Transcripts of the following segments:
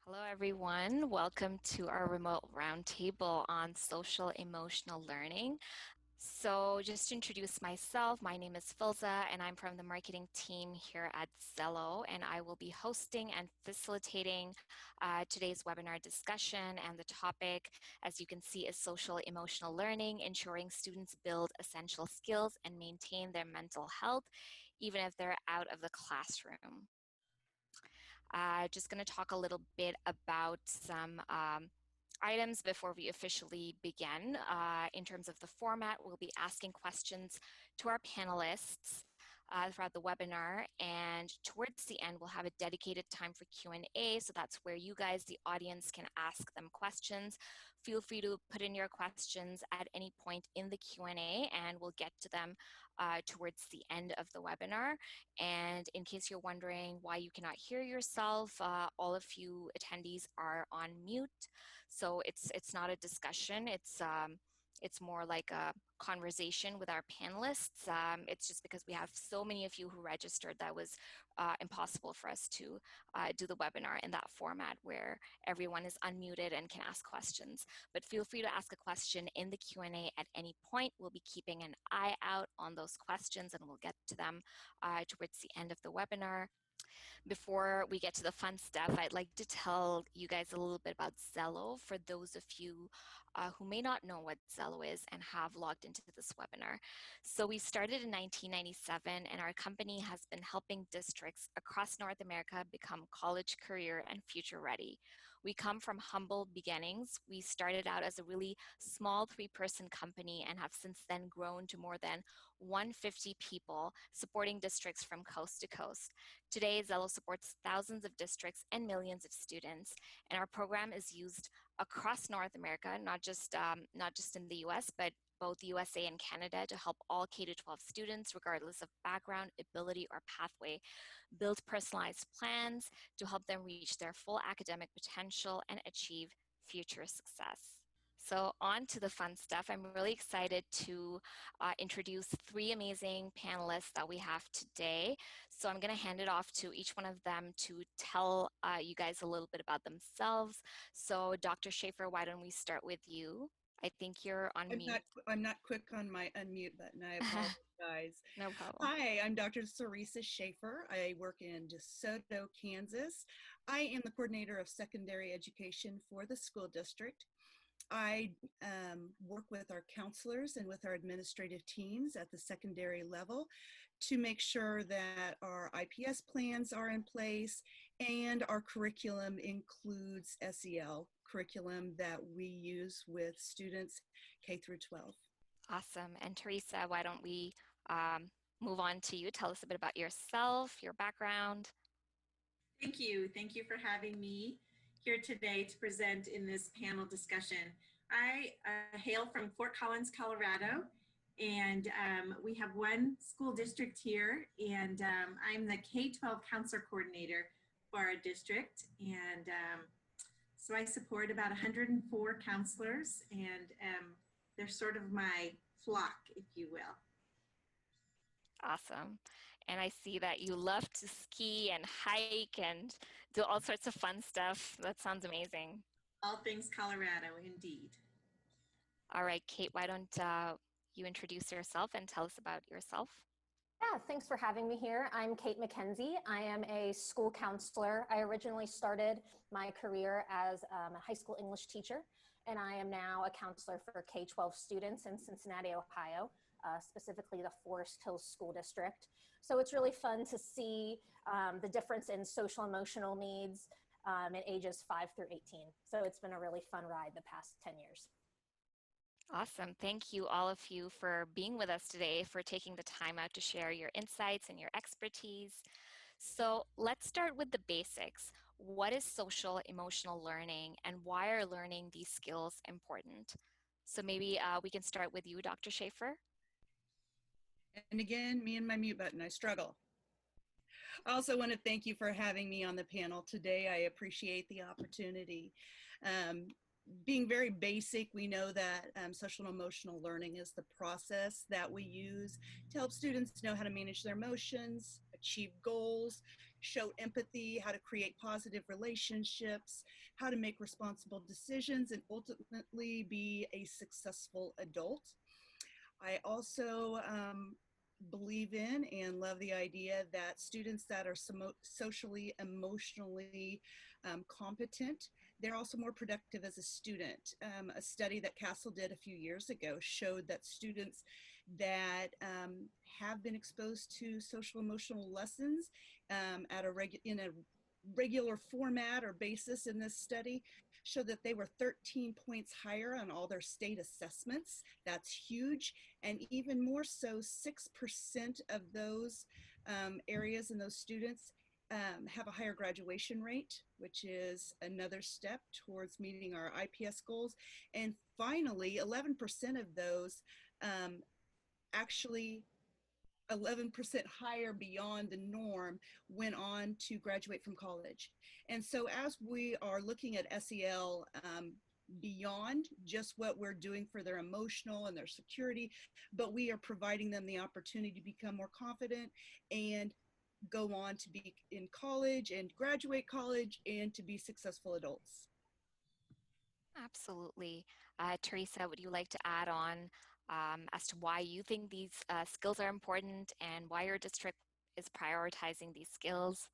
Hello, everyone. Welcome to our remote roundtable on social emotional learning. So, just to introduce myself, my name is Filza, and I'm from the marketing team here at Xello, and I will be hosting and facilitating today's webinar discussion. And the topic, as you can see, is social emotional learning, ensuring students build essential skills and maintain their mental health, even if they're out of the classroom. Just going to talk a little bit about some items before we officially begin. In terms of the format, we'll be asking questions to our panelists throughout the webinar, and towards the end we'll have a dedicated time for Q&A, so that's where you guys, the audience, can ask them questions. Feel free to put in your questions at any point in the Q&A, and we'll get to them towards the end of the webinar. And in case you're wondering why you cannot hear yourself, all of you attendees are on mute. So it's not a discussion. It's more like a conversation with our panelists. It's just because we have so many of you who registered that was impossible for us to do the webinar in that format where everyone is unmuted and can ask questions. But feel free to ask a question in the Q&A at any point. We'll be keeping an eye out on those questions, and we'll get to them towards the end of the webinar. Before we get to the fun stuff, I'd like to tell you guys a little bit about Xello for those of you who may not know what Xello is and have logged into this webinar. So we started in 1997, and our company has been helping districts across North America become college, career, and future ready. We come from humble beginnings. We started out as a really small 3-person company and have since then grown to more than 150 people supporting districts from coast to coast. Today, Xello supports thousands of districts and millions of students, and our program is used across North America, not just in the US, but both the USA and Canada, to help all K-12 students, regardless of background, ability, or pathway, build personalized plans to help them reach their full academic potential and achieve future success. So on to the fun stuff. I'm really excited to introduce 3 amazing panelists that we have today. So I'm going to hand it off to each one of them to tell you guys a little bit about themselves. So Dr. Schaefer, why don't we start with you? I think you're on mute. I'm not quick on my unmute button. I apologize. No problem. Hi, I'm Dr. Sarisa Schaefer. I work in DeSoto, Kansas. I am the coordinator of secondary education for the school district. I work with our counselors and with our administrative teams at the secondary level to make sure that our IPS plans are in place and our curriculum includes SEL curriculum that we use with students K through 12. Awesome. And Teresa, why don't we move on to you? Tell us a bit about yourself, your background. Thank you. Thank you for having me here today to present in this panel discussion. I hail from Fort Collins, Colorado, and we have one school district here, and I'm the K-12 counselor coordinator for our district, and so I support about 104 counselors, and they're sort of my flock, if you will. Awesome. And I see that you love to ski and hike and do all sorts of fun stuff. That sounds amazing. All things Colorado, indeed. All right, Kate, why don't you introduce yourself and tell us about yourself? Yeah, thanks for having me here. I'm Kate McKenzie. I am a school counselor. I originally started my career as a high school English teacher, and I am now a counselor for K-12 students in Cincinnati, Ohio, specifically the Forest Hills School District. So it's really fun to see the difference in social emotional needs in ages 5 through 18. So it's been a really fun ride the past 10 years. Awesome. Thank you, all of you, for being with us today, for taking the time out to share your insights and your expertise. So let's start with the basics. What is social emotional learning, and why are learning these skills important? So maybe we can start with you, Dr. Schaefer. And again, me and my mute button, I struggle. I also want to thank you for having me on the panel today. I appreciate the opportunity. Being very basic, we know that social and emotional learning is the process that we use to help students know how to manage their emotions, achieve goals, show empathy, how to create positive relationships, how to make responsible decisions, and ultimately be a successful adult. I also believe in and love the idea that students that are socially, emotionally competent, they're also more productive as a student. A study that Castle did a few years ago showed that students that have been exposed to social emotional lessons in a regular format or basis in this study showed that they were 13 points higher on all their state assessments. That's huge. And even more so, 6% of those areas and those students have a higher graduation rate, which is another step towards meeting our IPS goals. And finally, 11% of those actually 11% higher beyond the norm went on to graduate from college. And so as we are looking at SEL beyond just what we're doing for their emotional and their security, but we are providing them the opportunity to become more confident and go on to be in college and graduate college and to be successful adults. Absolutely. Teresa, would you like to add on as to why you think these skills are important and why your district is prioritizing these skills?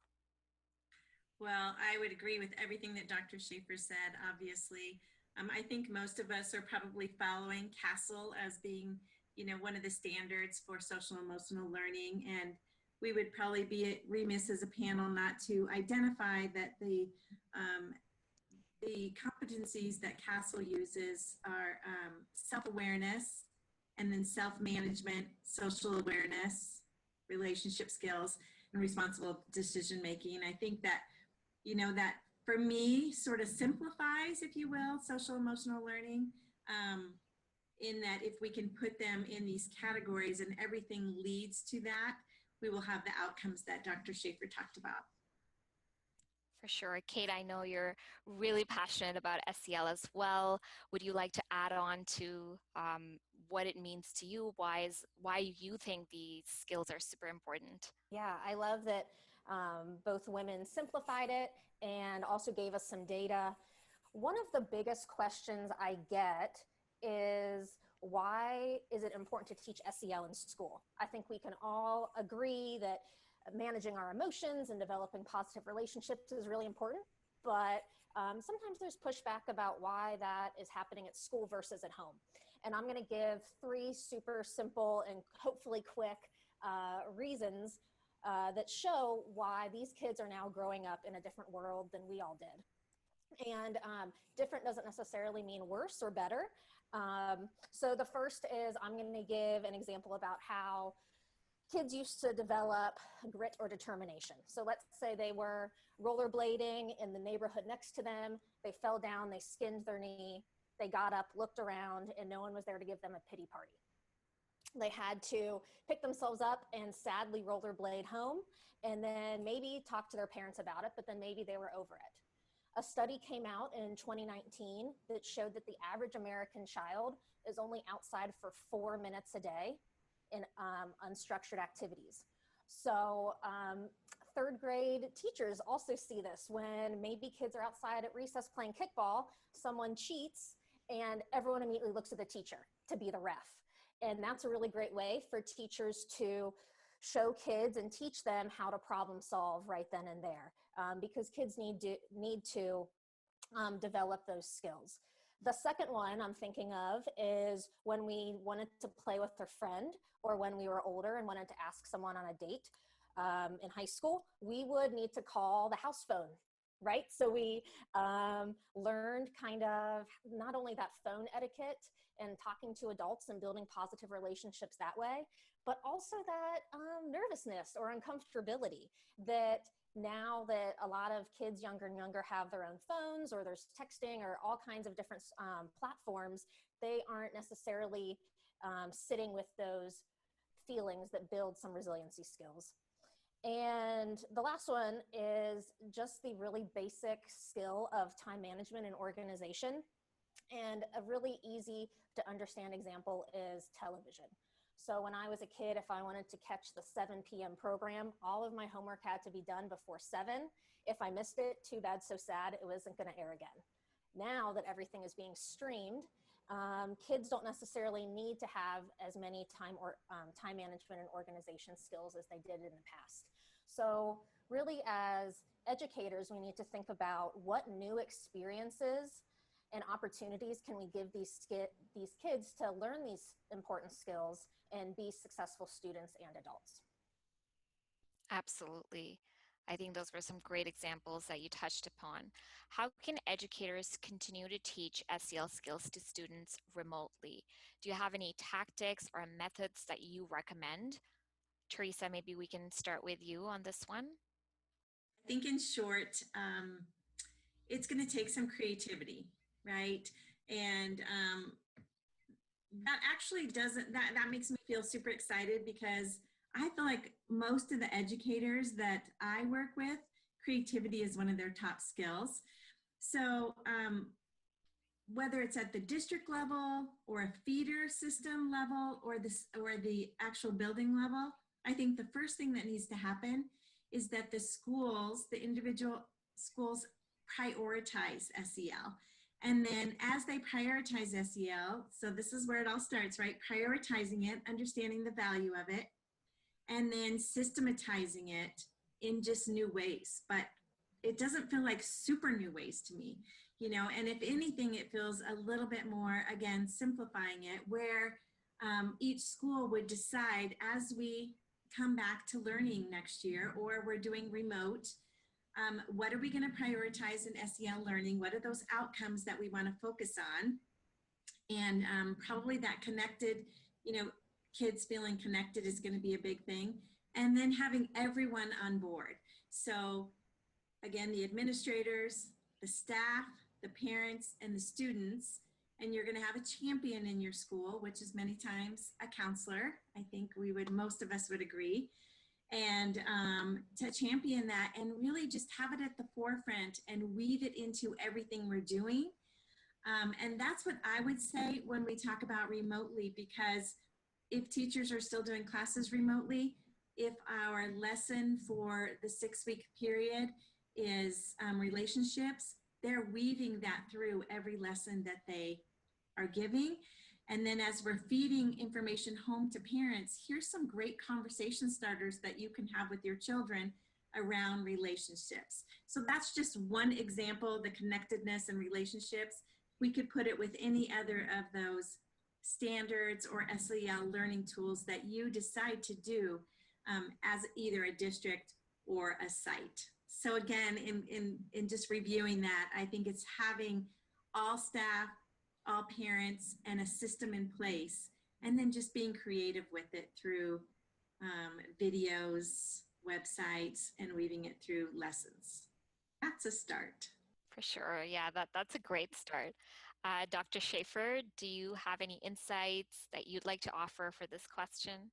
Well, I would agree with everything that Dr. Schaefer said, obviously. I think most of us are probably following CASEL as being, one of the standards for social emotional learning. And we would probably be remiss as a panel not to identify that the competencies that CASEL uses are self-awareness, and then self-management, social awareness, relationship skills, and responsible decision-making. I think that, that for me sort of simplifies, if you will, social emotional learning, in that if we can put them in these categories and everything leads to that, we will have the outcomes that Dr. Schaefer talked about. For sure. Kate, I know you're really passionate about SEL as well. Would you like to add on to what it means to you? Why you think these skills are super important? Yeah, I love that both women simplified it and also gave us some data. One of the biggest questions I get is, why is it important to teach SEL in school? I think we can all agree that managing our emotions and developing positive relationships is really important, but sometimes there's pushback about why that is happening at school versus at home. And I'm going to give 3 super simple and hopefully quick reasons that show why these kids are now growing up in a different world than we all did. And different doesn't necessarily mean worse or better. So the first is, I'm going to give an example about how kids used to develop grit or determination. So let's say they were rollerblading in the neighborhood next to them. They fell down, they skinned their knee, they got up, looked around, and no one was there to give them a pity party. They had to pick themselves up and sadly rollerblade home, and then maybe talk to their parents about it, but then maybe they were over it. A study came out in 2019 that showed that the average American child is only outside for 4 minutes a day in unstructured activities. So 3rd grade teachers also see this. When maybe kids are outside at recess playing kickball, someone cheats and everyone immediately looks at the teacher to be the ref. And that's a really great way for teachers to show kids and teach them how to problem solve right then and there, because kids need to develop those skills. The second one I'm thinking of is when we wanted to play with a friend, or when we were older and wanted to ask someone on a date in high school, we would need to call the house phone, right? So we learned kind of not only that phone etiquette and talking to adults and building positive relationships that way, but also that nervousness or uncomfortability that now that a lot of kids younger and younger have their own phones, or there's texting or all kinds of different platforms, they aren't necessarily sitting with those feelings that build some resiliency skills. And the last one is just the really basic skill of time management and organization. And a really easy to understand example is television. So when I was a kid, if I wanted to catch the 7 p.m. program, all of my homework had to be done before 7. If I missed it, too bad, so sad, it wasn't going to air again. Now that everything is being streamed, kids don't necessarily need to have as many time management and organization skills as they did in the past. So really, as educators, we need to think about what new experiences and opportunities can we give these kids to learn these important skills and be successful students and adults. Absolutely. I think those were some great examples that you touched upon. How can educators continue to teach SEL skills to students remotely? Do you have any tactics or methods that you recommend? Teresa, maybe we can start with you on this one. I think in short, it's going to take some creativity, right? And that actually that makes me feel super excited, because I feel like most of the educators that I work with, creativity is one of their top skills. So whether it's at the district level or a feeder system level or the actual building level, I think the first thing that needs to happen is that the individual schools prioritize SEL. And then as they prioritize SEL, so this is where it all starts, right? Prioritizing it, understanding the value of it, and then systematizing it in just new ways. But it doesn't feel like super new ways to me, and if anything, it feels a little bit more, again, simplifying it, where each school would decide, as we come back to learning next year, or we're doing remote, what are we going to prioritize in SEL learning? What are those outcomes that we want to focus on? And probably that connected, kids feeling connected is going to be a big thing. And then having everyone on board. So again, the administrators, the staff, the parents, and the students, and you're going to have a champion in your school, which is many times a counselor. I think most of us would agree. And to champion that and really just have it at the forefront and weave it into everything we're doing. And that's what I would say when we talk about remotely, because if teachers are still doing classes remotely, if our lesson for the 6-week period is relationships, they're weaving that through every lesson that they are giving. And then as we're feeding information home to parents, here's some great conversation starters that you can have with your children around relationships. So that's just one example, the connectedness and relationships. We could put it with any other of those standards or SEL learning tools that you decide to do as either a district or a site. So again, in just reviewing that, I think it's having all staff, all parents, and a system in place, and then just being creative with it through videos, websites, and weaving it through lessons. That's a start. For sure. Yeah, that's a great start. Dr. Schaefer, do you have any insights that you'd like to offer for this question?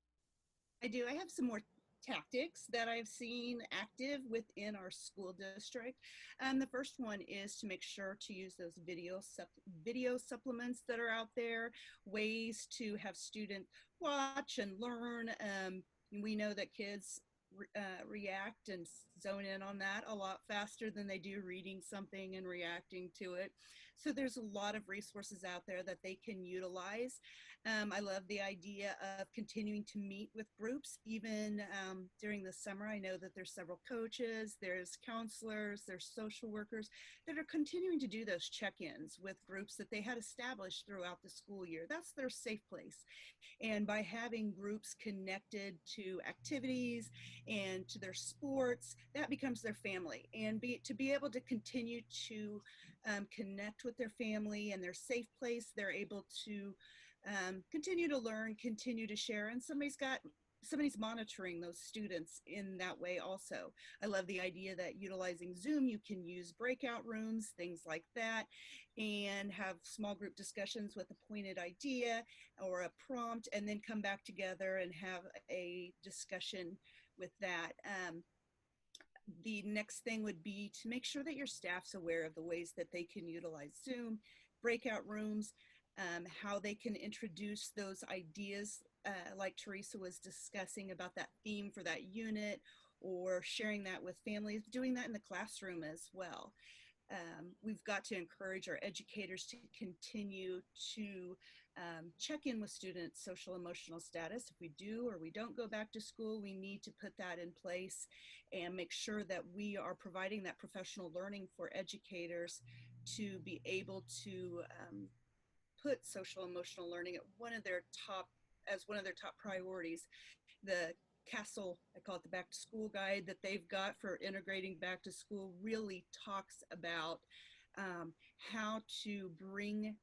I do. I have some more tactics that I've seen active within our school district. The first one is to make sure to use those video supplements that are out there, ways to have students watch and learn. We know that kids react and zone in on that a lot faster than they do reading something and reacting to it. So there's a lot of resources out there that they can utilize. I love the idea of continuing to meet with groups, even during the summer. I know that there's several coaches, there's counselors, there's social workers that are continuing to do those check-ins with groups that they had established throughout the school year. That's their safe place. And by having groups connected to activities and to their sports, that becomes their family. And to be able to continue to connect with their family and their safe place, they're able to continue to learn, continue to share, and somebody's monitoring those students in that way also. I love the idea that utilizing Zoom, you can use breakout rooms, things like that, and have small group discussions with a pointed idea or a prompt, and then come back together and have a discussion with that. The next thing would be to make sure that your staff's aware of the ways that they can utilize Zoom, breakout rooms, how they can introduce those ideas like Teresa was discussing about that theme for that unit, or sharing that with families, doing that in the classroom as well. We've got to encourage our educators to continue to check in with students' social emotional status. If we do or we don't go back to school, we need to put that in place and make sure that we are providing that professional learning for educators to be able to put social emotional learning at one of their top as one of their top priorities. The Castle, I call it the back to school guide that they've got for integrating back to school, really talks about how to bring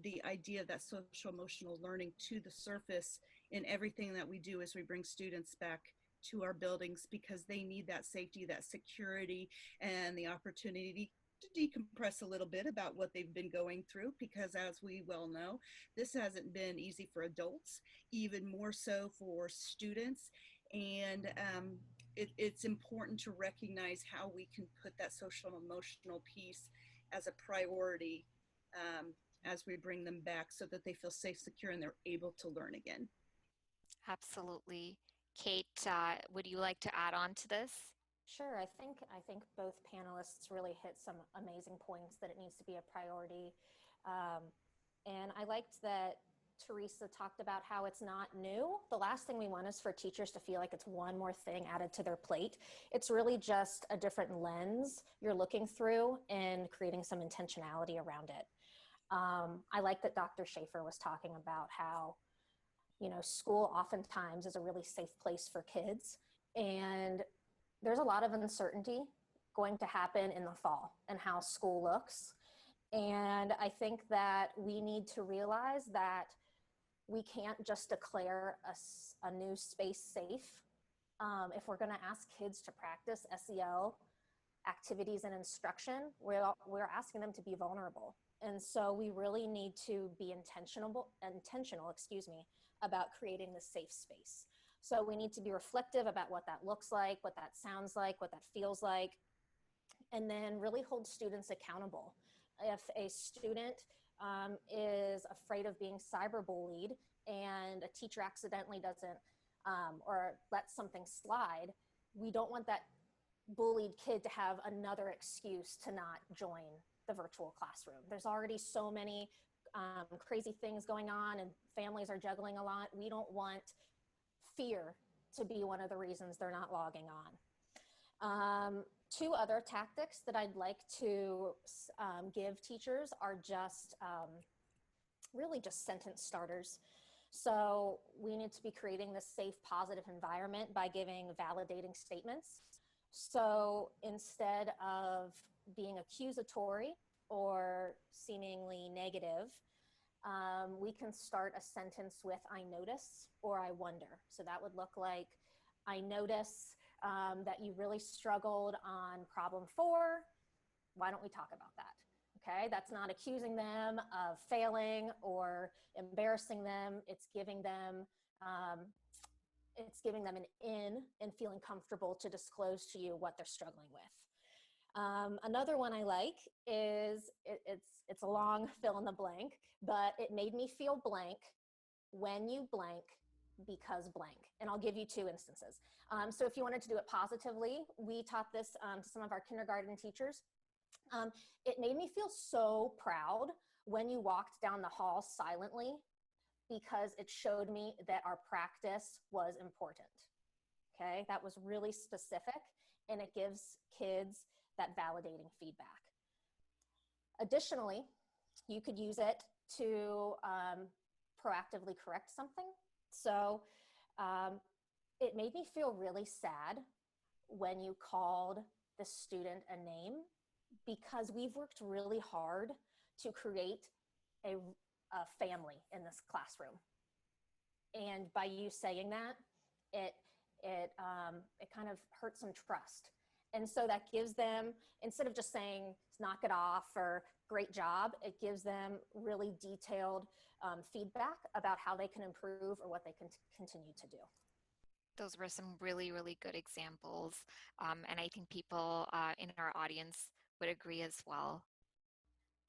the idea of that social emotional learning to the surface in everything that we do as we bring students back to our buildings, because they need that safety, that security, and the opportunity to decompress a little bit about what they've been going through, because as we well know, this hasn't been easy for adults, even more so for students. And it's important to recognize how we can put that social emotional piece as a priority as we bring them back, so that they feel safe, secure, and they're able to learn again. Absolutely. Kate, would you like to add on to this? Sure, I think both panelists really hit some amazing points that it needs to be a priority. Um, and I liked that Teresa talked about how it's not new. The last thing we want is for teachers to feel like it's one more thing added to their plate. It's really just a different lens you're looking through and creating some intentionality around it. I like that Dr. Schaefer was talking about how, school oftentimes is a really safe place for kids. And there's a lot of uncertainty going to happen in the fall and how school looks. And I think that we need to realize that we can't just declare a new space safe. If we're going to ask kids to practice SEL activities and instruction, we're asking them to be vulnerable. And so we really need to be intentional, about creating this safe space. So we need to be reflective about what that looks like, what that sounds like, what that feels like, and then really hold students accountable. If a student is afraid of being cyberbullied and a teacher accidentally doesn't or lets something slide, we don't want that bullied kid to have another excuse to not join the virtual classroom. There's already so many crazy things going on and families are juggling a lot. We don't want fear to be one of the reasons they're not logging on. Two other tactics that I'd like to give teachers are just really just sentence starters. So we need to be creating this safe, positive environment by giving validating statements. So instead of being accusatory or seemingly negative, we can start a sentence with I notice or I wonder. So that would look like, I notice that you really struggled on problem 4. Why don't we talk about that? Okay, that's not accusing them of failing or embarrassing them. It's giving them an in and feeling comfortable to disclose to you what they're struggling with. Another one I like is it's a long fill in the blank, but it made me feel blank when you blank because blank. And I'll give you 2 instances. So if you wanted to do it positively, we taught this to some of our kindergarten teachers. It made me feel so proud when you walked down the hall silently, because it showed me that our practice was important. Okay, that was really specific, and it gives kids that validating feedback. Additionally, you could use it to proactively correct something. So it made me feel really sad when you called the student a name, because we've worked really hard to create a family in this classroom. And by you saying that, it kind of hurts some trust. And so that gives them, instead of just saying, knock it off or great job, it gives them really detailed feedback about how they can improve or what they can continue to do. Those were some really, really good examples. And I think people in our audience would agree as well.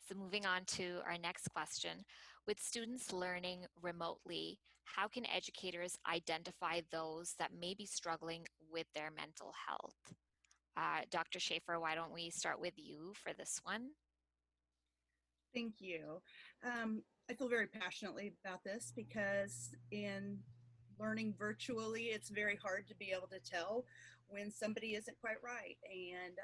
So moving on to our next question. With students learning remotely, how can educators identify those that may be struggling with their mental health? Dr. Schaefer, why don't we start with you for this one? Thank you. I feel very passionately about this because in learning virtually, it's very hard to be able to tell when somebody isn't quite right. And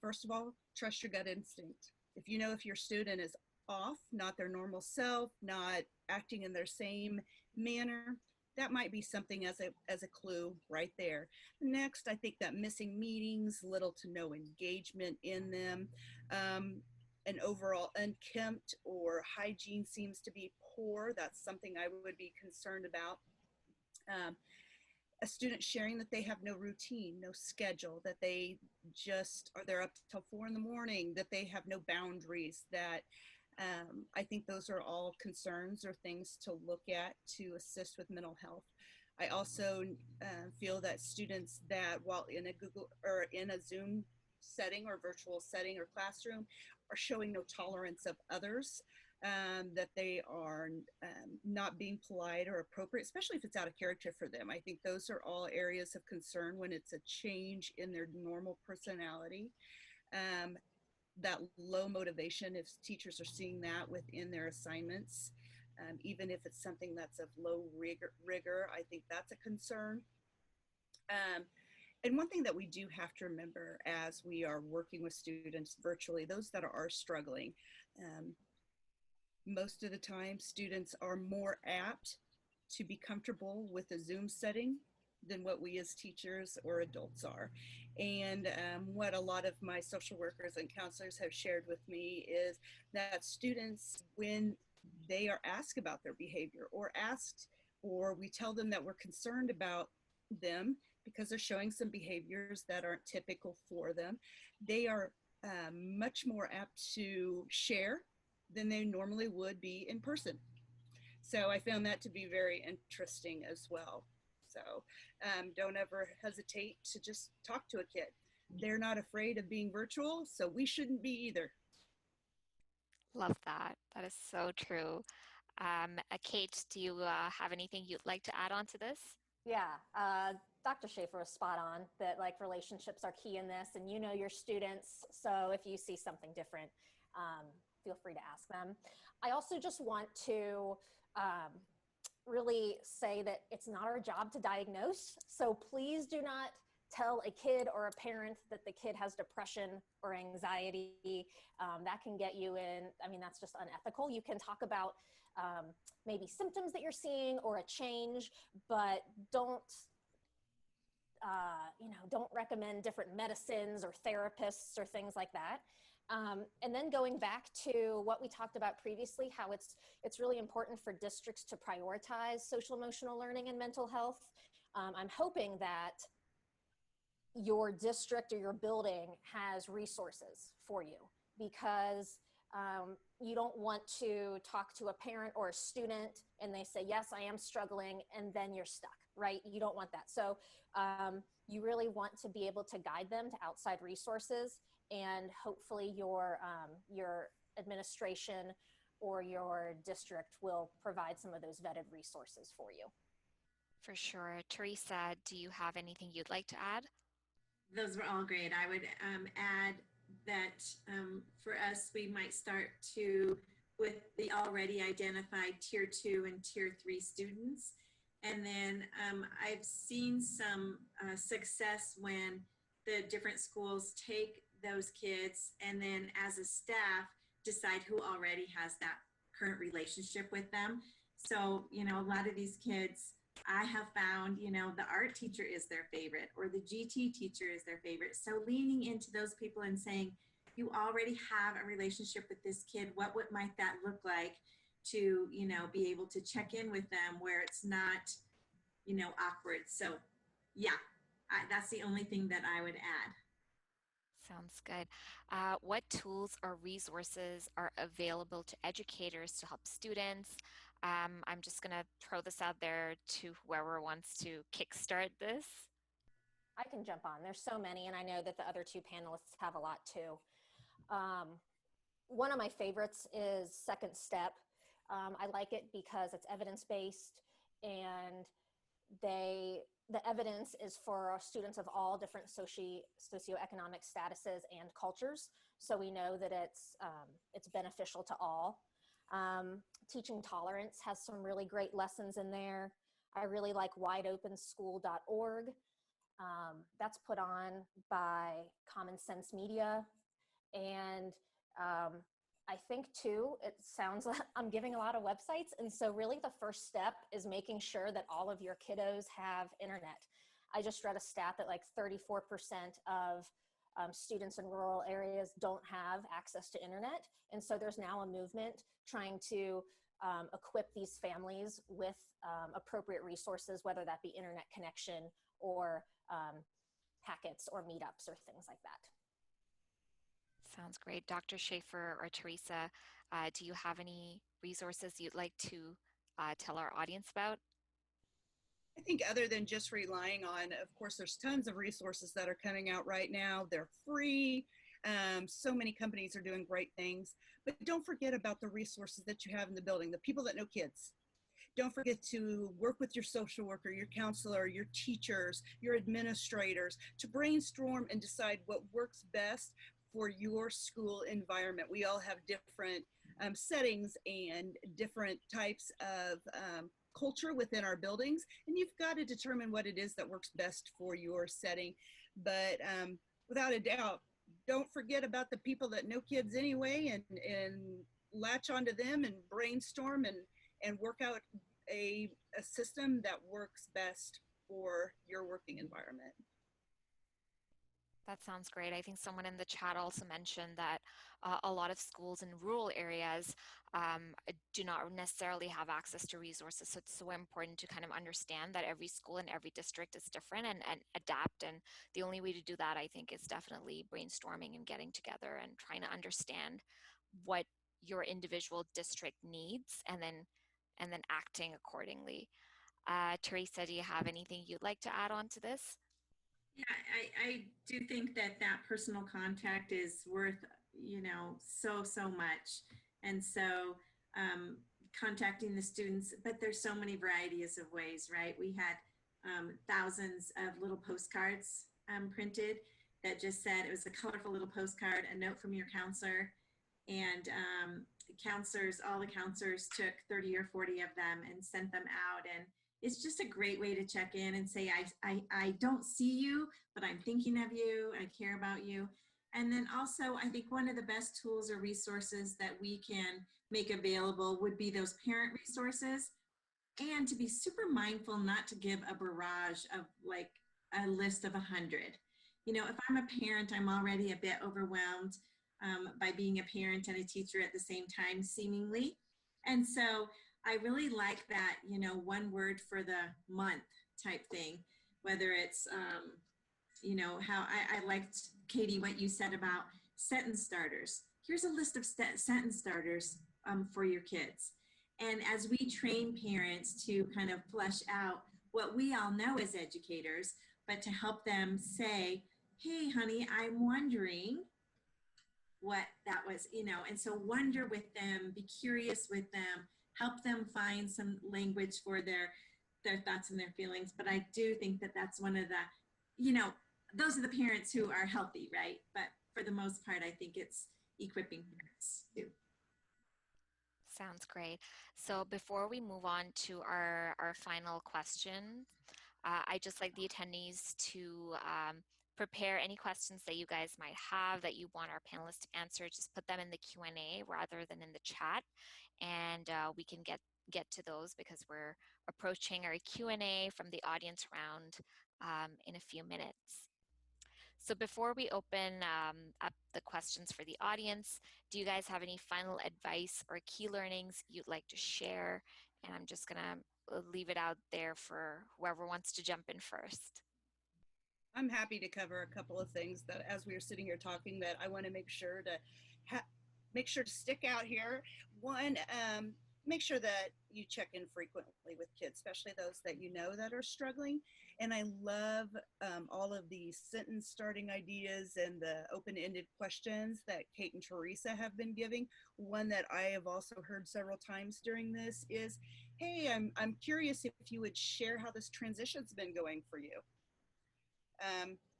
first of all, trust your gut instinct. If you know if your student is off, not their normal self, not acting in their same manner, that might be something as a clue right there. Next, I think that missing meetings, little to no engagement in them, and overall unkempt or hygiene seems to be poor. That's something I would be concerned about. Um, a student sharing that they have no routine, no schedule, that they just are there up till 4 in the morning, that they have no boundaries, that I think those are all concerns or things to look at to assist with mental health. I also feel that students that while in a Google or in a Zoom setting or virtual setting or classroom are showing no tolerance of others, that they are not being polite or appropriate, especially if it's out of character for them. I think those are all areas of concern when it's a change in their normal personality. Um, that low motivation, if teachers are seeing that within their assignments, even if it's something that's of low rigor, I think that's a concern. Um, and one thing that we do have to remember as we are working with students virtually, those that are struggling, um, most of the time students are more apt to be comfortable with a Zoom setting than what we as teachers or adults are. And what a lot of my social workers and counselors have shared with me is that students, when they are asked about their behavior or asked, or we tell them that we're concerned about them because they're showing some behaviors that aren't typical for them, they are much more apt to share than they normally would be in person. So I found that to be very interesting as well. So don't ever hesitate to just talk to a kid. They're not afraid of being virtual, so we shouldn't be either. Love that. That is so true. Kate, do you have anything you'd like to add on to this? Yeah, Dr. Schaefer was spot on that like relationships are key in this, and you know your students. So if you see something different, feel free to ask them. I also just want to um, really say that it's not our job to diagnose. So please do not tell a kid or a parent that the kid has depression or anxiety. That can get you in, I mean, that's just unethical. You can talk about maybe symptoms that you're seeing or a change, but don't don't recommend different medicines or therapists or things like that. And then going back to what we talked about previously, how it's really important for districts to prioritize social emotional learning and mental health. I'm hoping that your district or your building has resources for you, because you don't want to talk to a parent or a student and they say, yes, I am struggling, and then you're stuck, right? You don't want that. So you really want to be able to guide them to outside resources, and hopefully your administration or your district will provide some of those vetted resources for you. For sure. Teresa, do you have anything you'd like to add? Those were all great. I would add that for us, we might start with the already identified tier 2 and tier 3 students. And then I've seen some success when the different schools take those kids and then as a staff decide who already has that current relationship with them. So, a lot of these kids I have found, the art teacher is their favorite or the GT teacher is their favorite. So leaning into those people and saying, you already have a relationship with this kid. What might that look like to, be able to check in with them where it's not, awkward. So yeah, that's the only thing that I would add. Sounds good. What tools or resources are available to educators to help students? I'm just going to throw this out there to whoever wants to kickstart this. I can jump on. There's so many, and I know that the other two panelists have a lot too. Um, one of my favorites is Second Step. I like it because it's evidence-based, and the evidence is for students of all different socioeconomic statuses and cultures. So we know that it's beneficial to all. Teaching Tolerance has some really great lessons in there. I really like wideopenschool.org. That's put on by Common Sense Media. And I think too, it sounds like I'm giving a lot of websites. And so really the first step is making sure that all of your kiddos have internet. I just read a stat that like 34% of students in rural areas don't have access to internet. And so there's now a movement trying to equip these families with appropriate resources, whether that be internet connection or packets or meetups or things like that. Sounds great. Dr. Schaefer or Teresa, do you have any resources you'd like to tell our audience about? I think other than just relying on, of course, there's tons of resources that are coming out right now. They're free. So many companies are doing great things, but don't forget about the resources that you have in the building, the people that know kids. Don't forget to work with your social worker, your counselor, your teachers, your administrators to brainstorm and decide what works best for your school environment. We all have different settings and different types of culture within our buildings, and you've got to determine what it is that works best for your setting. But without a doubt, don't forget about the people that know kids anyway, and latch onto them and brainstorm and work out a system that works best for your working environment. That sounds great. I think someone in the chat also mentioned that a lot of schools in rural areas do not necessarily have access to resources. So it's so important to kind of understand that every school and every district is different and adapt. And the only way to do that, I think, is definitely brainstorming and getting together and trying to understand what your individual district needs and then acting accordingly. Teresa, do you have anything you'd like to add on to this? Yeah, I do think that personal contact is worth, so much. And so contacting the students, but there's so many varieties of ways, right? We had thousands of little postcards printed that just said, it was a colorful little postcard, a note from your counselor. And all the counselors took 30 or 40 of them and sent them out. And it's just a great way to check in and say, I don't see you, but I'm thinking of you. I care about you. And then also, I think one of the best tools or resources that we can make available would be those parent resources, and to be super mindful not to give a barrage of like a list of 100. If I'm a parent, I'm already a bit overwhelmed by being a parent and a teacher at the same time, seemingly. And so I really like that, one word for the month type thing, whether it's, how I liked, Katie, what you said about sentence starters. Here's a list of sentence starters for your kids. And as we train parents to kind of flesh out what we all know as educators, but to help them say, hey, honey, I'm wondering what that was, and so wonder with them, be curious with them, help them find some language for their thoughts and their feelings. But I do think that that's one of the, those are the parents who are healthy, right? But for the most part, I think it's equipping parents too. Sounds great. So before we move on to our final question, I'd just like the attendees to prepare any questions that you guys might have that you want our panelists to answer. Just put them in the Q&A rather than in the chat, and we can get to those because we're approaching our Q&A from the audience round in a few minutes. So before we open up the questions for the audience, do you guys have any final advice or key learnings you'd like to share? And I'm just gonna leave it out there for whoever wants to jump in first. I'm happy to cover a couple of things that, as we were sitting here talking, that I want to make sure to stick out here. One, make sure that you check in frequently with kids, especially those that you know that are struggling. And I love all of the sentence starting ideas and the open-ended questions that Kate and Teresa have been giving. One that I have also heard several times during this is, hey, I'm curious if you would share how this transition's been going for you.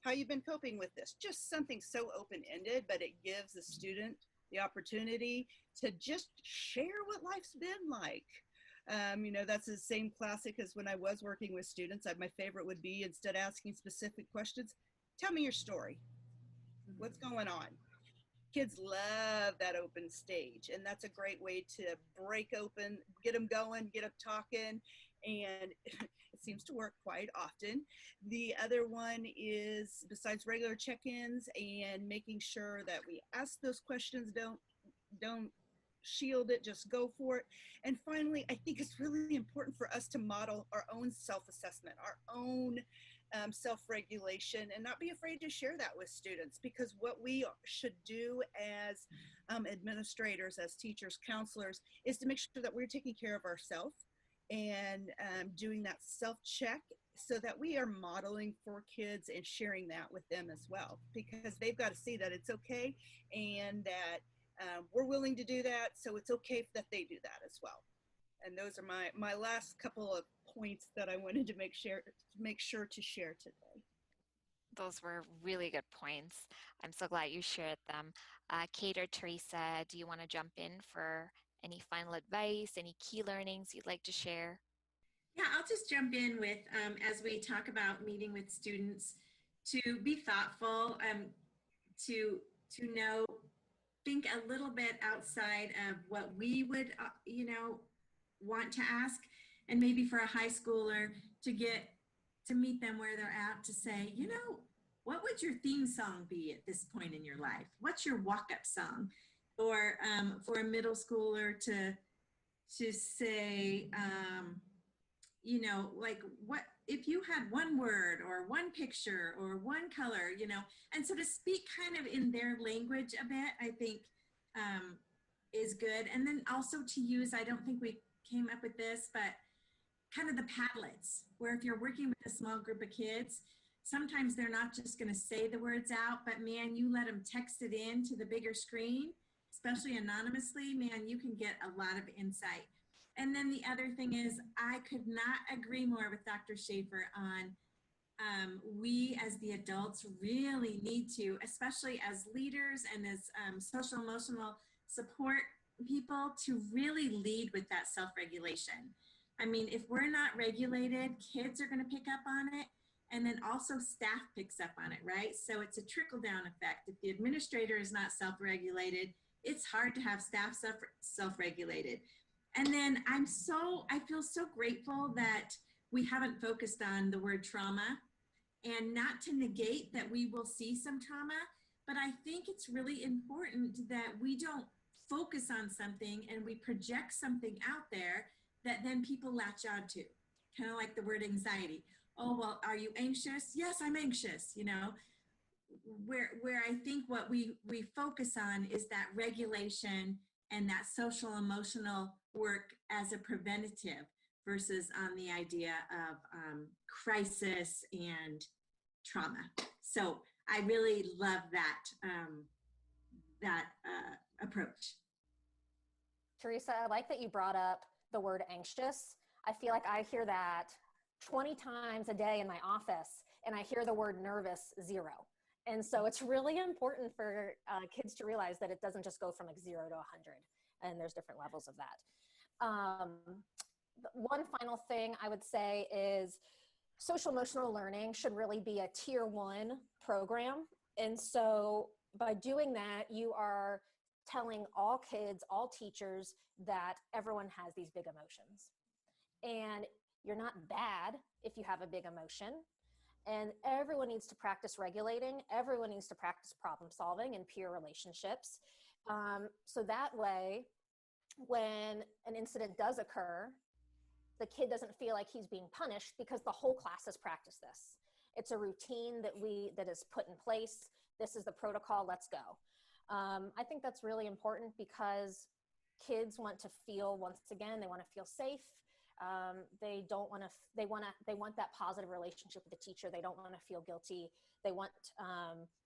How you've been coping with this. Just something so open-ended, but it gives the student the opportunity to just share what life's been like. You know, that's the same classic as when I was working with students. My favorite would be, instead of asking specific questions, tell me your story. What's going on? Kids love that open stage, and that's a great way to break open, get them going, get them talking, and it seems to work quite often. The other one is, besides regular check-ins and making sure that we ask those questions, don't shield it, just go for it. And finally, I think it's really important for us to model our own self-assessment, our own self-regulation, and not be afraid to share that with students, because what we should do as administrators, as teachers, counselors, is to make sure that we're taking care of ourselves and doing that self-check, so that we are modeling for kids and sharing that with them as well, because they've got to see that it's okay, and that we're willing to do that, so it's okay that they do that as well. And those are my last couple of points that I wanted to make sure to share today. Those were really good points. I'm so glad you shared them. Kate or Teresa, do you want to jump in for any final advice, any key learnings you'd like to share? Yeah, I'll just jump in with, as we talk about meeting with students, to be thoughtful, to know, think a little bit outside of what we would, want to ask, and maybe for a high schooler to meet them where they're at, to say, what would your theme song be at this point in your life? What's your walk-up song? Or for a middle schooler to say, like, what if you had one word or one picture or one color, and so to speak kind of in their language a bit, I think is good. And then also to use, I don't think we came up with this, but kind of the Padlets, where if you're working with a small group of kids, sometimes they're not just going to say the words out, but man, you let them text it in to the bigger screen, especially anonymously, man, you can get a lot of insight. And then the other thing is, I could not agree more with Dr. Schaefer on we as the adults really need to, especially as leaders and as social emotional support people, to really lead with that self-regulation. I mean, if we're not regulated, kids are going to pick up on it, and then also staff picks up on it, right? So it's a trickle-down effect. If the administrator is not self-regulated, it's hard to have staff self-regulated. And then I feel so grateful that we haven't focused on the word trauma, and not to negate that we will see some trauma, but I think it's really important that we don't focus on something and we project something out there that then people latch on to, kind of like the word anxiety. Oh, well, are you anxious? Yes, I'm anxious, where I think what we focus on is that regulation and that social emotional work as a preventative, versus on the idea of crisis and trauma. So I really love that approach. Teresa, I like that you brought up the word anxious. I feel like I hear that 20 times a day in my office, and I hear the word nervous 0. And so it's really important for kids to realize that it doesn't just go from like 0 to 100, and there's different levels of that. One final thing I would say is social emotional learning should really be a tier 1 program. And so by doing that, you are telling all kids, all teachers, that everyone has these big emotions. And you're not bad if you have a big emotion. And everyone needs to practice regulating. Everyone needs to practice problem solving and peer relationships. So that way, when an incident does occur, the kid doesn't feel like he's being punished because the whole class has practiced this. It's a routine that is put in place. This is the protocol, let's go. I think that's really important because kids want to feel, once again, they want to feel safe. They don't want to, they want that positive relationship with the teacher. They don't want to feel guilty. They want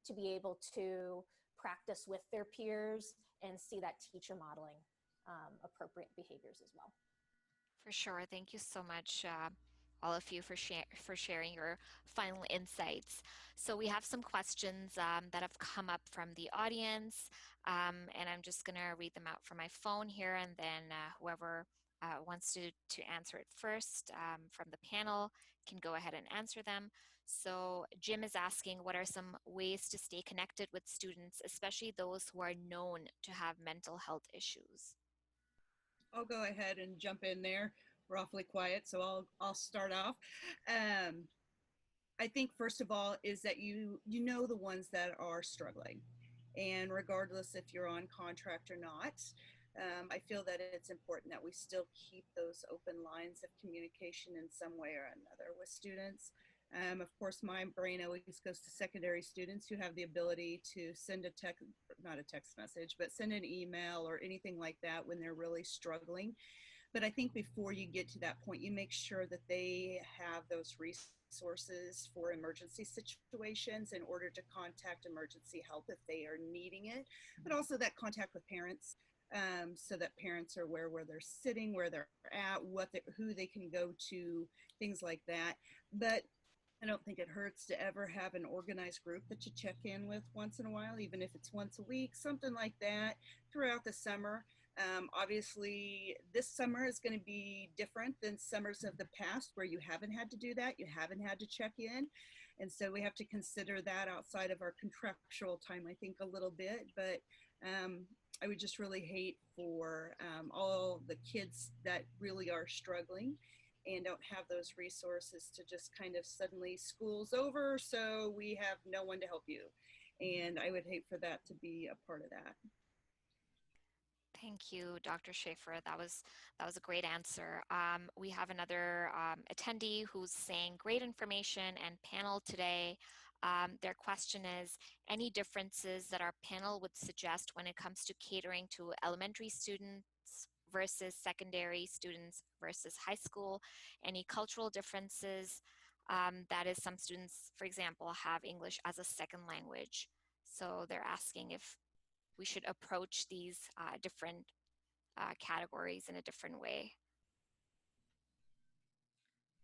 to be able to practice with their peers and see that teacher modeling appropriate behaviors as well. For sure. Thank you so much, all of you, for sharing your final insights. So we have some questions that have come up from the audience, and I'm just going to read them out from my phone here, and then whoever wants to answer it first from the panel can go ahead and answer them. So Jim is asking, what are some ways to stay connected with students, especially those who are known to have mental health issues? I'll go ahead and jump in there. We're awfully quiet, so I'll start off. Um, I think first of all is that you know the ones that are struggling, and regardless if you're on contract or not, I feel that it's important that we still keep those open lines of communication in some way or another with students. Of course, my brain always goes to secondary students who have the ability to send a text, not a text message, but send an email or anything like that when they're really struggling. But I think before you get to that point, you make sure that they have those resources for emergency situations in order to contact emergency help if they are needing it, but also that contact with parents, so that parents are aware where they're sitting, where they're at, who they can go to, things like that. But I don't think it hurts to ever have an organized group that you check in with once in a while, even if it's once a week, something like that throughout the summer. Obviously, this summer is going to be different than summers of the past where you haven't had to do that. You haven't had to check in. And so we have to consider that outside of our contractual time, I think, a little bit. But I would just really hate for all the kids that really are struggling and don't have those resources to just kind of suddenly school's over, so we have no one to help you. And I would hate for that to be a part of that. Thank you, Dr. Schaefer. That was a great answer. We have another attendee who's saying great information and panel today. Their question is, any differences that our panel would suggest when it comes to catering to elementary students versus secondary students versus high school? Any cultural differences? That is, some students, for example, have English as a second language. So they're asking if we should approach these different categories in a different way.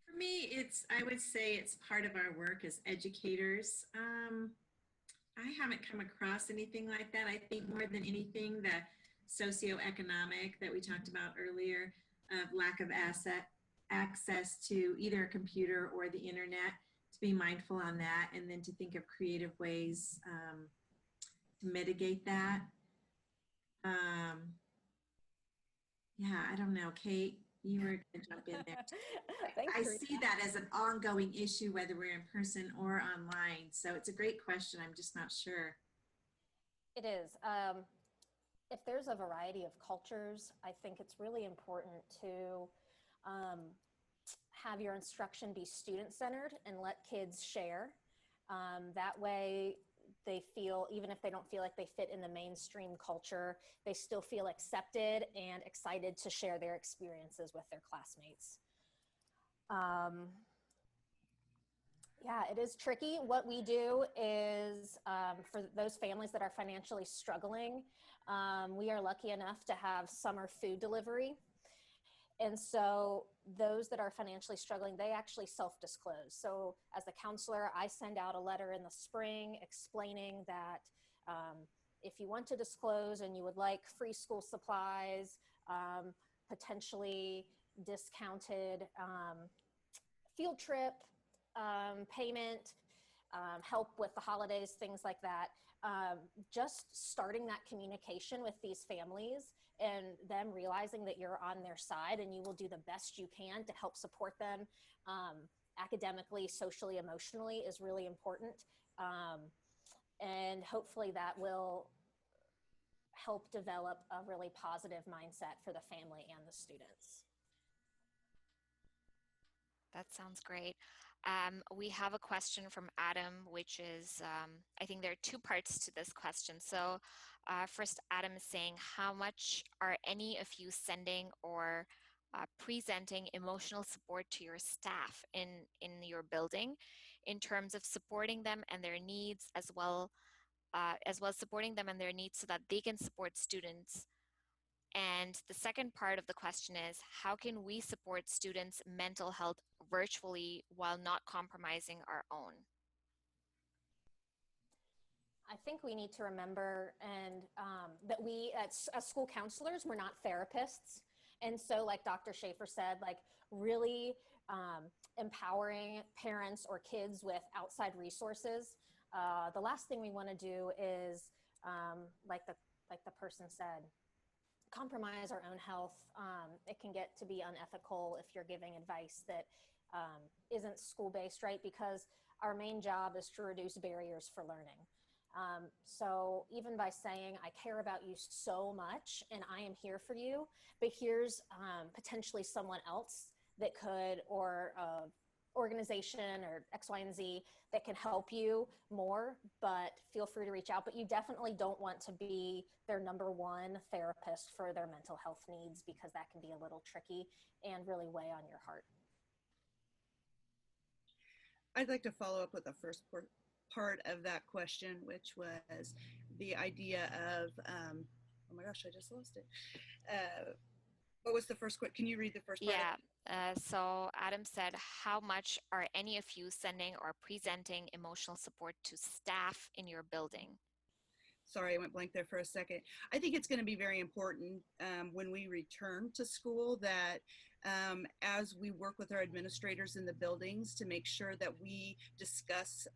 For me, I would say it's part of our work as educators. I haven't come across anything like that. I think more than anything, the socioeconomic that we talked about earlier, of lack of access to either a computer or the internet, to be mindful on that, and then to think of creative ways to mitigate that. Yeah, I don't know, Kate, you were going to jump in there. Thanks, I Teresa. see that as an ongoing issue, whether we're in person or online. So it's a great question. I'm just not sure. It is. If there's a variety of cultures, I think it's really important to have your instruction be student-centered and let kids share. That way they feel, even if they don't feel like they fit in the mainstream culture, they still feel accepted and excited to share their experiences with their classmates. Yeah, it is tricky. What we do is for those families that are financially struggling, we are lucky enough to have summer food delivery. And so those that are financially struggling, they actually self-disclose. So as a counselor, I send out a letter in the spring explaining that if you want to disclose and you would like free school supplies, potentially discounted field trip payment, help with the holidays, things like that. Just starting that communication with these families and them realizing that you're on their side and you will do the best you can to help support them academically, socially, emotionally is really important. And hopefully that will help develop a really positive mindset for the family and the students. That sounds great. We have a question from Adam, which is, I think there are two parts to this question. So first, Adam is saying, how much are any of you sending or presenting emotional support to your staff in your building in terms of supporting them and their needs as well as supporting them and their needs so that they can support students. And the second part of the question is, how can we support students' mental health virtually while not compromising our own? I think we need to remember that we, as school counselors, we're not therapists. And so, like Dr. Schaefer said, like really empowering parents or kids with outside resources. The last thing we want to do is, like the person said, compromise our own health. It can get to be unethical if you're giving advice that isn't school-based, right? Because our main job is to reduce barriers for learning. So even by saying, I care about you so much and I am here for you, but here's potentially someone else that could, or organization or X, Y, and Z that can help you more, but feel free to reach out. But you definitely don't want to be their number one therapist for their mental health needs, because that can be a little tricky and really weigh on your heart. I'd like to follow up with the first part of that question, which was the idea of, oh my gosh, I just lost it. What was the first question? Can you read the first part? Yeah. So Adam said, how much are any of you sending or presenting emotional support to staff in your building? Sorry, I went blank there for a second. I think it's going to be very important when we return to school that as we work with our administrators in the buildings to make sure that we discuss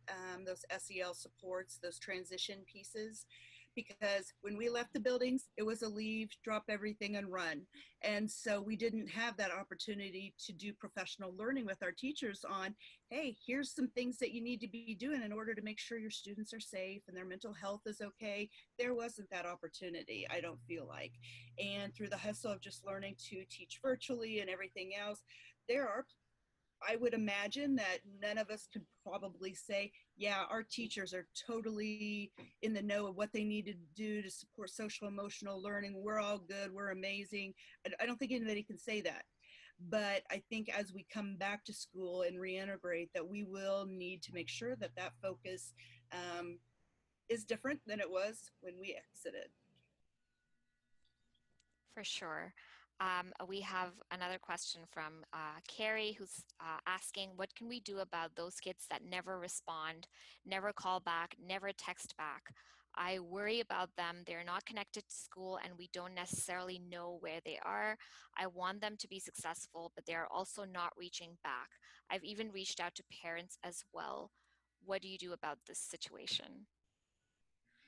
those SEL supports, those transition pieces. Because when we left the buildings, it was a leave, drop everything and run. And so we didn't have that opportunity to do professional learning with our teachers on, hey, here's some things that you need to be doing in order to make sure your students are safe and their mental health is okay. There wasn't that opportunity, I don't feel like. And through the hustle of just learning to teach virtually and everything else, I would imagine that none of us could probably say, yeah, our teachers are totally in the know of what they need to do to support social emotional learning. We're all good. We're amazing. I don't think anybody can say that. But I think as we come back to school and reintegrate, that we will need to make sure that that focus is different than it was when we exited. For sure. We have another question from Carrie, who's asking, what can we do about those kids that never respond, never call back, never text back? I worry about them. They're not connected to school and we don't necessarily know where they are. I want them to be successful, but they are also not reaching back. I've even reached out to parents as well. What do you do about this situation?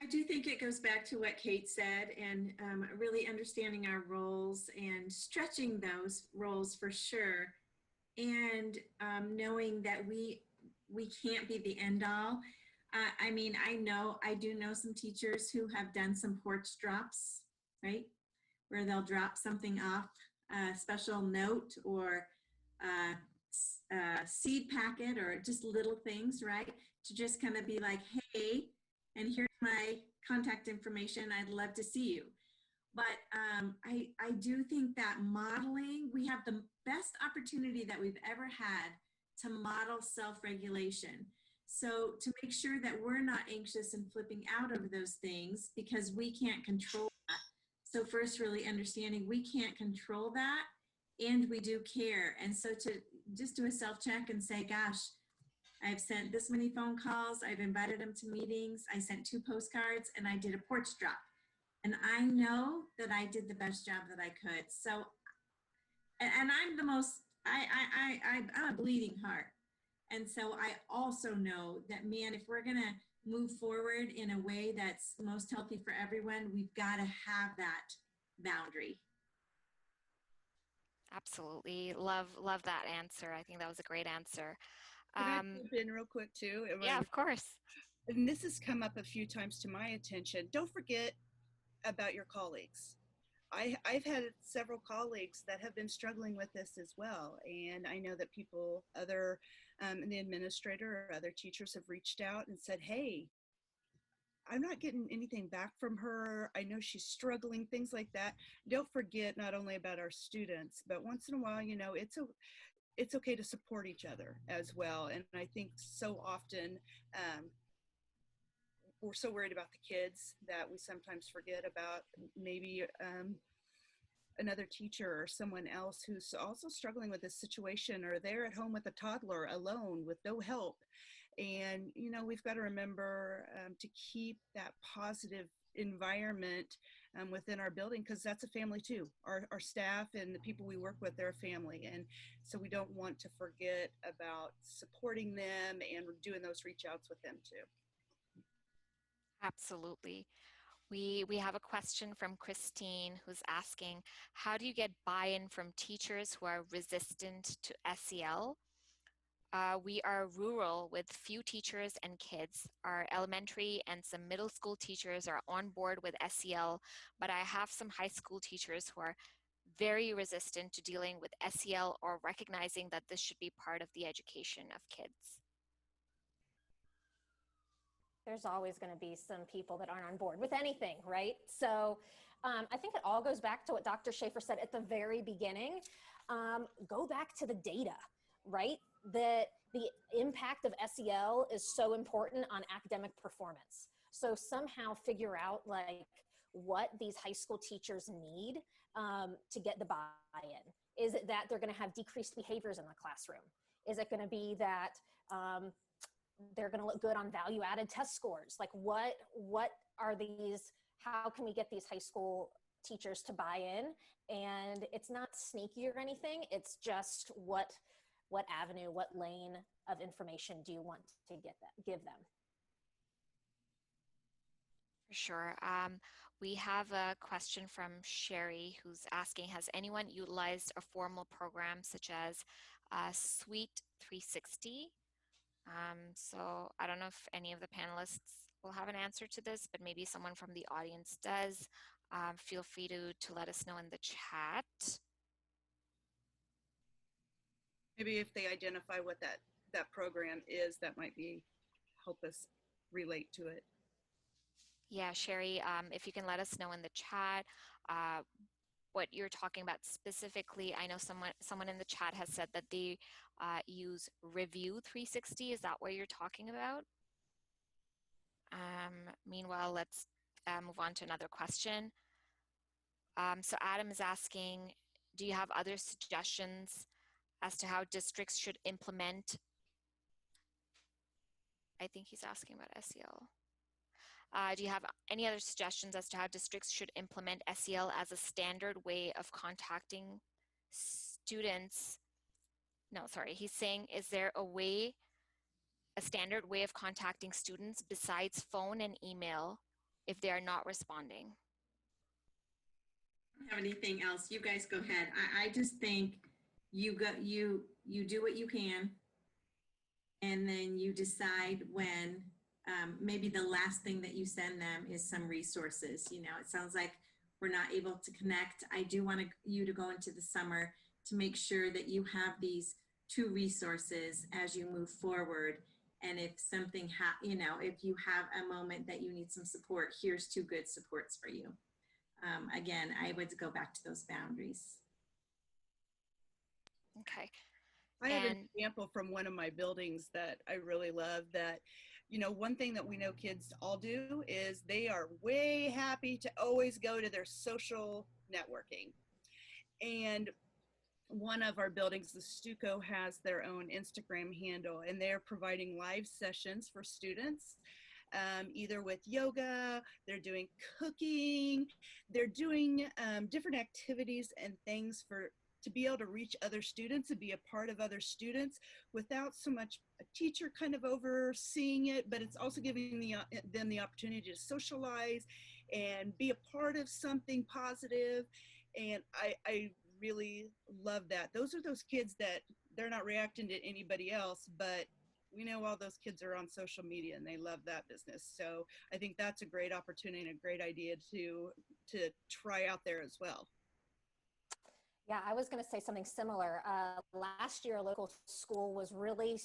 I do think it goes back to what Kate said, and really understanding our roles and stretching those roles for sure, and knowing that we can't be the end all. I mean, I do know some teachers who have done some porch drops, right, where they'll drop something off, a special note or a seed packet or just little things, right, to just kind of be like, hey, and here's my contact information. I'd love to see you. But I do think that modeling, we have the best opportunity that we've ever had to model self-regulation. So to make sure that we're not anxious and flipping out over those things because we can't control that. So first, really understanding we can't control that and we do care. And so to just do a self-check and say, gosh, I've sent this many phone calls. I've invited them to meetings. I sent 2 postcards and I did a porch drop. And I know that I did the best job that I could. So, and I'm the most, I'm a bleeding heart. And so I also know that, man, if we're going to move forward in a way that's most healthy for everyone, we've got to have that boundary. Absolutely. Love that answer. I think that was a great answer. Can I jump in real quick too? Yeah, of course. And this has come up a few times to my attention. Don't forget about your colleagues. I've had several colleagues that have been struggling with this as well. And I know that the administrator or other teachers have reached out and said, hey, I'm not getting anything back from her. I know she's struggling, things like that. Don't forget not only about our students, but once in a while, it's okay to support each other as well. And I think so often we're so worried about the kids that we sometimes forget about maybe another teacher or someone else who's also struggling with this situation, or they're at home with a toddler alone with no help. And we've got to remember to keep that positive environment within our building, because that's a family too. Our staff and the people we work with, they're a family, and so we don't want to forget about supporting them and doing those reach outs with them too. Absolutely. We have a question from Christine who's asking, how do you get buy-in from teachers who are resistant to SEL? We are rural with few teachers and kids. Our elementary and some middle school teachers are on board with SEL, but I have some high school teachers who are very resistant to dealing with SEL or recognizing that this should be part of the education of kids. There's always going to be some people that aren't on board with anything, right? So I think it all goes back to what Dr. Schaefer said at the very beginning. Go back to the data, right? The impact of SEL is so important on academic performance. So somehow figure out like what these high school teachers need to get the buy-in. Is it that they're going to have decreased behaviors in the classroom? Is it going to be that they're going to look good on value-added test scores? Like what are these, how can we get these high school teachers to buy in? And it's not sneaky or anything. It's just what avenue, what lane of information do you want to give them? For sure. We have a question from Sherry who's asking, has anyone utilized a formal program such as Suite 360? So I don't know if any of the panelists will have an answer to this, but maybe someone from the audience does. Feel free to let us know in the chat. Maybe if they identify what that program is, that might be help us relate to it. Yeah, Sherry, if you can let us know in the chat what you're talking about specifically. I know someone in the chat has said that they use Review 360. Is that what you're talking about? Meanwhile, let's move on to another question. So Adam is asking, do you have other suggestions as to how districts should implement? I think he's asking about SEL. Do you have any other suggestions as to how districts should implement SEL as a standard way of contacting students? No, sorry, he's saying, is there a standard way of contacting students besides phone and email if they are not responding? I don't have anything else. You guys go ahead. I just think you do what you can, and then you decide when maybe the last thing that you send them is some resources. It sounds like we're not able to connect. I do want you to go into the summer to make sure that you have these two resources as you move forward. And if something, if you have a moment that you need some support, here's two good supports for you. Again, I would go back to those boundaries. Okay. I have an example from one of my buildings that I really love that, one thing that we know kids all do is they are way happy to always go to their social networking. And one of our buildings, the Stuco, has their own Instagram handle, and they're providing live sessions for students, either with yoga, they're doing cooking, they're doing different activities and things to be able to reach other students and be a part of other students without so much a teacher kind of overseeing it, but it's also giving them the opportunity to socialize and be a part of something positive. And I really love that. Those are those kids that they're not reacting to anybody else, but we know all those kids are on social media and they love that business. So I think that's a great opportunity and a great idea to try out there as well. Yeah, I was going to say something similar. Last year, a local school was really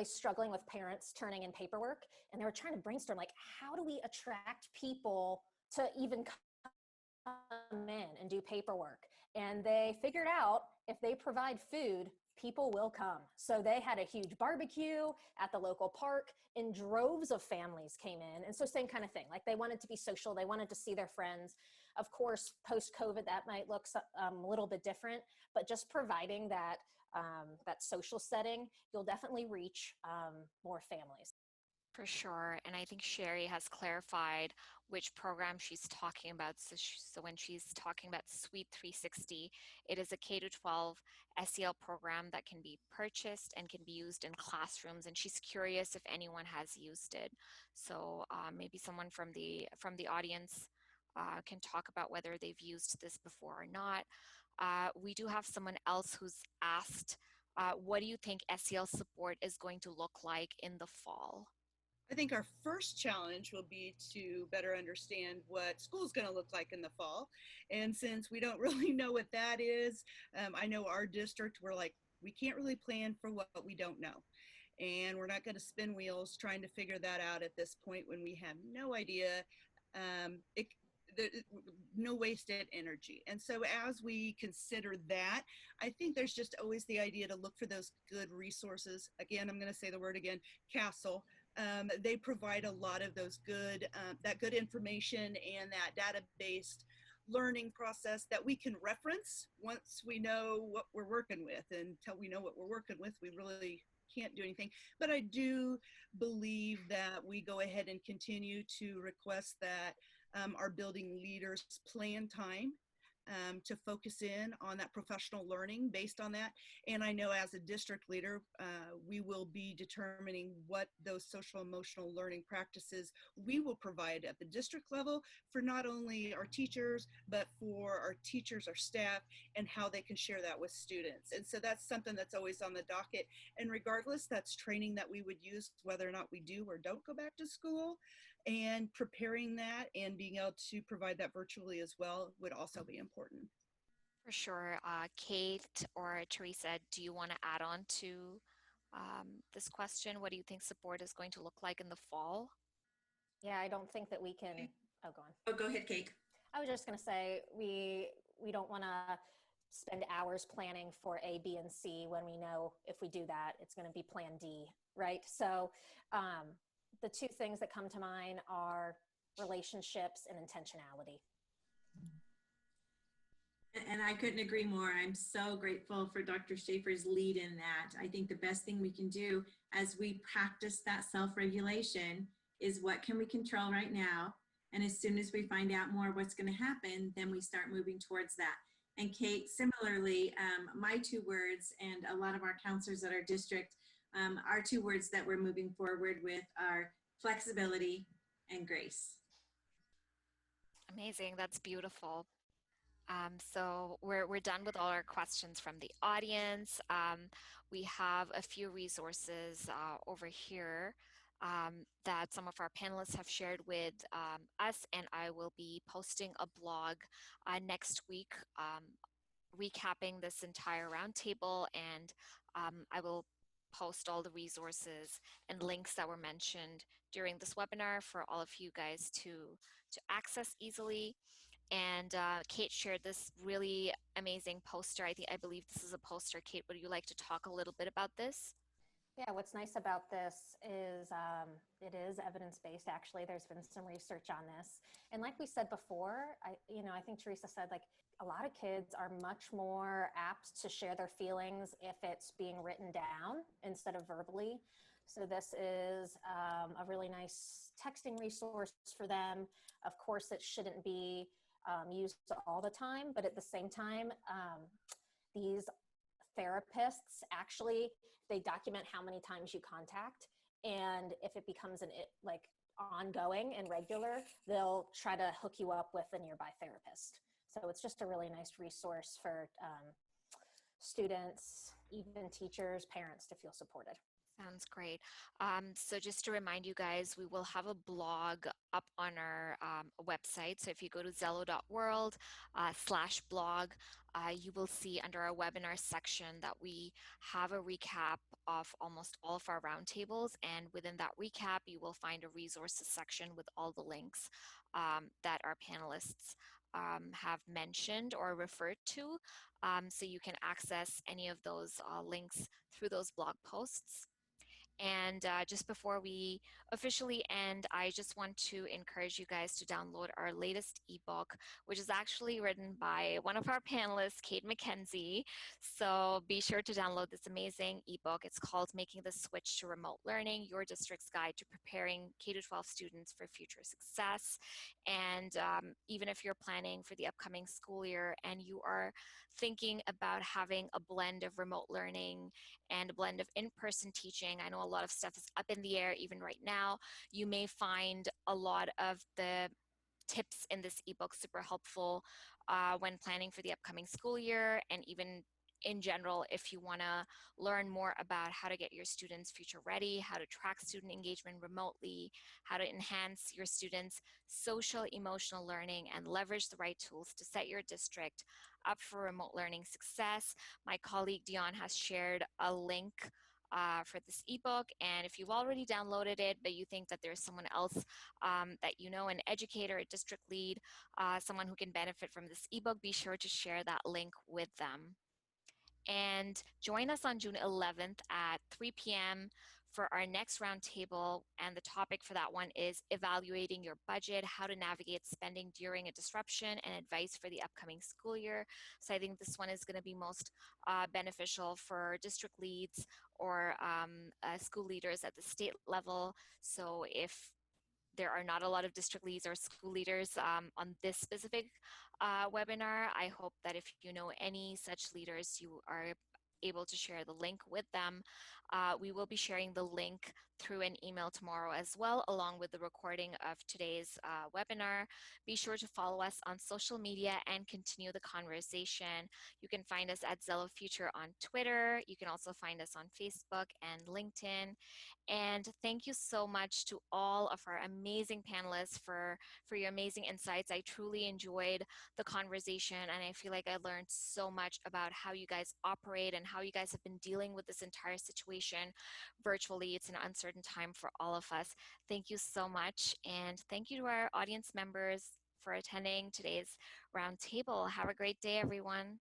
struggling with parents turning in paperwork, and they were trying to brainstorm, like, how do we attract people to even come in and do paperwork? And they figured out if they provide food, people will come. So they had a huge barbecue at the local park, and droves of families came in. And so same kind of thing, like they wanted to be social, they wanted to see their friends. Of course, post COVID, that might look a little bit different, but just providing that social setting, you'll definitely reach more families. For sure. And I think Sherry has clarified which program she's talking about. So when she's talking about Suite 360, it is a K to 12 SEL program that can be purchased and can be used in classrooms. And she's curious if anyone has used it. So maybe someone from the audience can talk about whether they've used this before or not. We do have someone else who's asked, what do you think SEL support is going to look like in the fall? I think our first challenge will be to better understand what school's going to look like in the fall. And since we don't really know what that is, I know our district, we're like, we can't really plan for what we don't know. And we're not going to spin wheels trying to figure that out at this point when we have no idea. Um, it, the, no wasted energy. And so as we consider that, I think there's just always the idea to look for those good resources. Again, I'm going to say the word again, Castle. They provide a lot of those that good information and that data-based learning process that we can reference once we know what we're working with. And until we know what we're working with, we really can't do anything. But I do believe that we go ahead and continue to request that our building leaders plan time to focus in on that professional learning based on that. And I know as a district leader, we will be determining what those social emotional learning practices we will provide at the district level for not only our teachers, but for our teachers, our staff, and how they can share that with students. And so that's something that's always on the docket. And regardless, that's training that we would use whether or not we do or don't go back to school. And preparing that and being able to provide that virtually as well would also be important. For sure. Kate or Teresa, do you want to add on to this question? What do you think support is going to look like in the fall? Yeah, I don't think that we can. Oh, go on. Oh, go ahead, Kate. I was just going to say we don't want to spend hours planning for A, B, and C when we know if we do that, it's going to be Plan D, right? So the two things that come to mind are relationships and intentionality. And I couldn't agree more. I'm so grateful for Dr. Schaefer's lead in that. I think the best thing we can do as we practice that self-regulation is what can we control right now? And as soon as we find out more what's going to happen, then we start moving towards that. And Kate, similarly, my two words and a lot of our counselors at our district, our two words that we're moving forward with are flexibility and grace. Amazing. That's beautiful. So we're done with all our questions from the audience. We have a few resources over here that some of our panelists have shared with us, and I will be posting a blog next week recapping this entire roundtable, and I will post all the resources and links that were mentioned during this webinar for all of you guys to access easily. And Kate shared this really amazing poster. I believe this is a poster. Kate, would you like to talk a little bit about this? Yeah, what's nice about this is it is evidence-based. Actually, there's been some research on this. And like we said before, I think Teresa said, like, a lot of kids are much more apt to share their feelings if it's being written down instead of verbally. So this is a really nice texting resource for them. Of course, it shouldn't be used all the time, but at the same time, these therapists actually, they document how many times you contact, and if it becomes like ongoing and regular, they'll try to hook you up with a nearby therapist. So it's just a really nice resource for students, even teachers, parents to feel supported. Sounds great. So just to remind you guys, we will have a blog up on our website. So if you go to zello.world slash blog, you will see under our webinar section that we have a recap of almost all of our roundtables. And within that recap, you will find a resources section with all the links that our panelists have mentioned or referred to. So you can access any of those links through those blog posts. And just before we officially end, I just want to encourage you guys to download our latest ebook, which is actually written by one of our panelists, Kate McKenzie. So be sure to download this amazing ebook. It's called Making the Switch to Remote Learning, Your District's Guide to Preparing K-12 Students for Future Success. And even if you're planning for the upcoming school year and you are thinking about having a blend of remote learning and a blend of in-person teaching. I know a lot of stuff is up in the air even right now. You may find a lot of the tips in this ebook super helpful when planning for the upcoming school year, and even in general, if you want to learn more about how to get your students future ready, how to track student engagement remotely, how to enhance your students' social emotional learning, and leverage the right tools to set your district up for remote learning success. My colleague Dion has shared a link for this ebook. And if you've already downloaded it, but you think that there's someone else that you know, an educator, a district lead, someone who can benefit from this ebook, be sure to share that link with them. And join us on June 11th at 3 p.m. for our next roundtable. And the topic for that one is evaluating your budget, how to navigate spending during a disruption, and advice for the upcoming school year. So I think this one is going to be most beneficial for district leads or school leaders at the state level. So if there are not a lot of district leads or school leaders on this specific webinar, I hope that if you know any such leaders, you are able to share the link with them. We will be sharing the link through an email tomorrow as well, along with the recording of today's webinar. Be sure to follow us on social media and continue the conversation. You can find us at Xello Future on Twitter. You can also find us on Facebook and LinkedIn. And thank you so much to all of our amazing panelists for your amazing insights. I truly enjoyed the conversation, and I feel like I learned so much about how you guys operate and how you guys have been dealing with this entire situation virtually. It's an uncertain time for all of us. Thank you so much, and thank you to our audience members for attending today's roundtable. Have a great day, everyone.